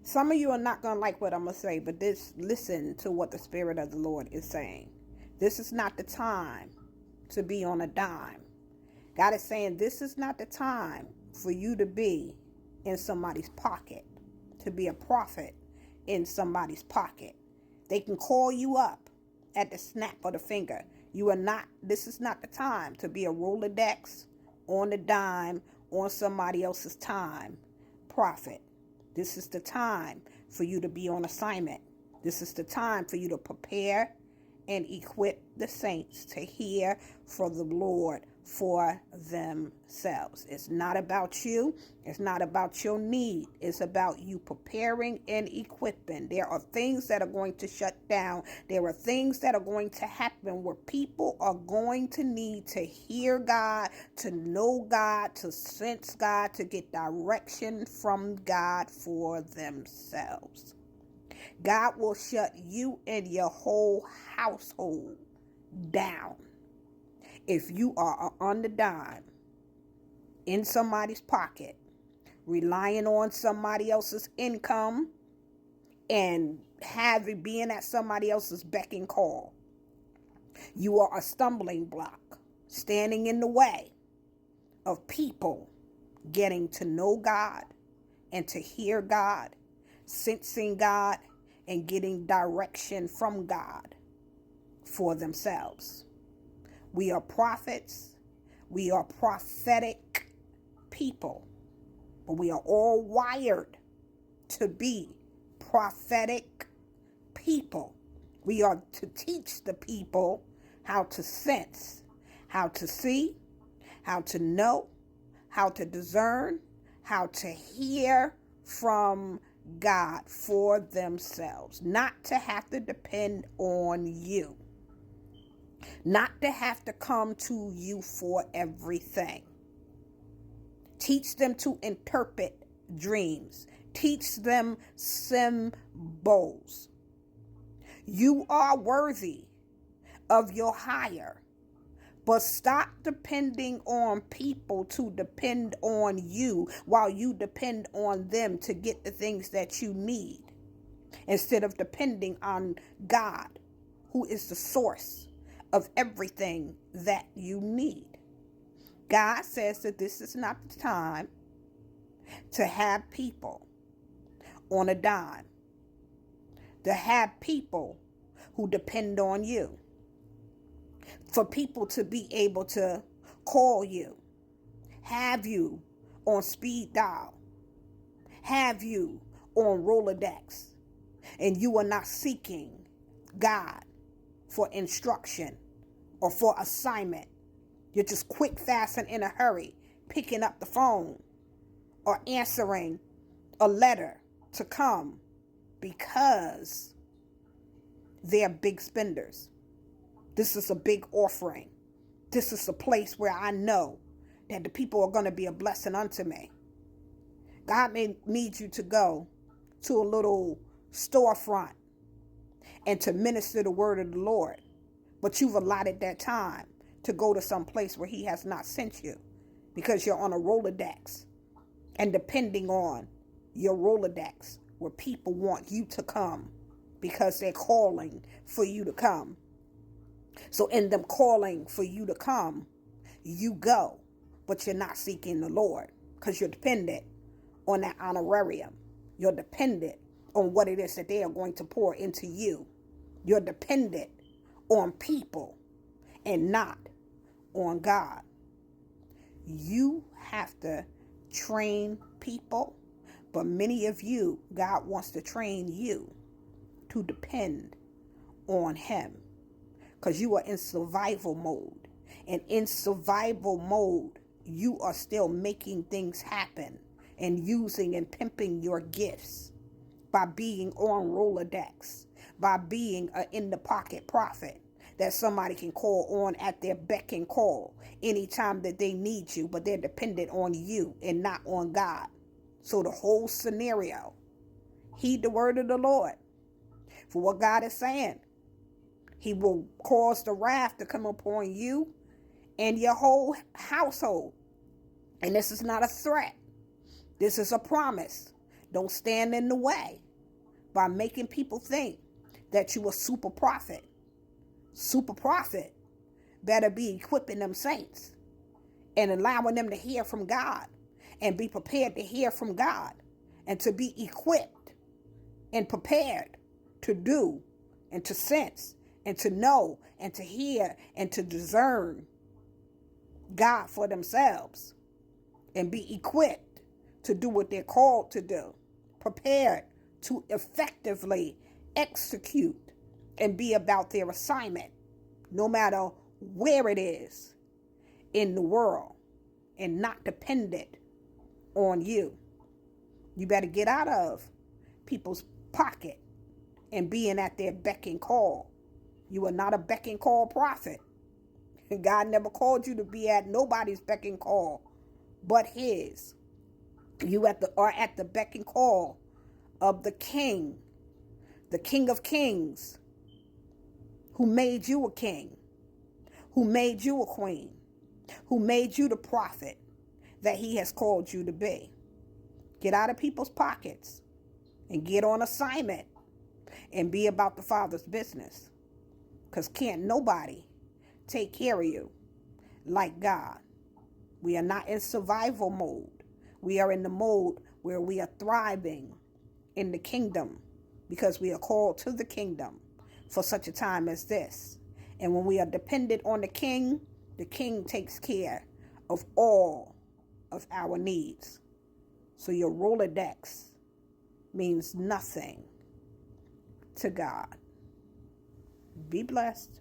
Some of you are not going to like what I'm going to say, but listen to what the Spirit of the Lord is saying. This is not the time to be on a dime. God is saying this is not the time for you to be in somebody's pocket, to be a prophet in somebody's pocket. They can call you up at the snap of the finger. This is not the time to be a Rolodex on the dime on somebody else's time prophet. This is the time for you to be on assignment. This is the time for you to prepare and equip the saints to hear from the Lord for themselves. It's not about you. It's not about your need. It's about you preparing and equipping. There are things that are going to shut down. There are things that are going to happen where people are going to need to hear God, to know God, to sense God, to get direction from God for themselves. God will shut you and your whole household down if you are on the dime, in somebody's pocket, relying on somebody else's income and being at somebody else's beck and call. You are a stumbling block, standing in the way of people getting to know God and to hear God, sensing God, and getting direction from God for themselves. We are prophets. We are prophetic people. But we are all wired to be prophetic people. We are to teach the people how to sense, how to see, how to know, how to discern, how to hear from God for themselves. Not to have to depend on you. Not to have to come to you for everything. Teach them to interpret dreams. Teach them symbols. You are worthy of your hire, but stop depending on people to depend on you while you depend on them to get the things that you need, instead of depending on God, who is the source of everything that you need. God says that this is not the time to have people on a dime, to have people who depend on you, for people to be able to call you, have you on speed dial, have you on Rolodex, and you are not seeking God for instruction or for assignment. You're just quick, fast, and in a hurry, picking up the phone or answering a letter to come because they're big spenders. This is a big offering. This is a place where I know that the people are going to be a blessing unto me. God may need you to go to a little storefront and to minister the word of the Lord, but you've allotted that time to go to some place where he has not sent you because you're on a Rolodex and depending on your Rolodex where people want you to come because they're calling for you to come. So in them calling for you to come, you go, but you're not seeking the Lord because you're dependent on that honorarium. You're dependent on what it is that they are going to pour into you. You're dependent on people and not on God. You have to train people, but many of you, God wants to train you to depend on him because you are in survival mode. And in survival mode, you are still making things happen and using and pimping your gifts by being on Rolodex, by being an in-the-pocket prophet that somebody can call on at their beck and call anytime that they need you, but they're dependent on you and not on God. So the whole scenario, heed the word of the Lord for what God is saying. He will cause the wrath to come upon you and your whole household. And this is not a threat. This is a promise. Don't stand in the way by making people think that you a super prophet. Super prophet better be equipping them saints and allowing them to hear from God and be prepared to hear from God and to be equipped and prepared to do and to sense and to know and to hear and to discern God for themselves and be equipped to do what they're called to do, prepared to effectively execute and be about their assignment, no matter where it is in the world, and not dependent on you. You better get out of people's pocket and being at their beck and call. You are not a beck and call prophet. God never called you to be at nobody's beck and call but his. You are at the beck and call of the King of Kings, who made you a king, who made you a queen, who made you the prophet that he has called you to be. Get out of people's pockets and get on assignment and be about the Father's business. Because can't nobody take care of you like God. We are not in survival mode. We are in the mode where we are thriving in the kingdom because we are called to the kingdom for such a time as this. And when we are dependent on the King takes care of all of our needs. So your Rolodex means nothing to God. Be blessed.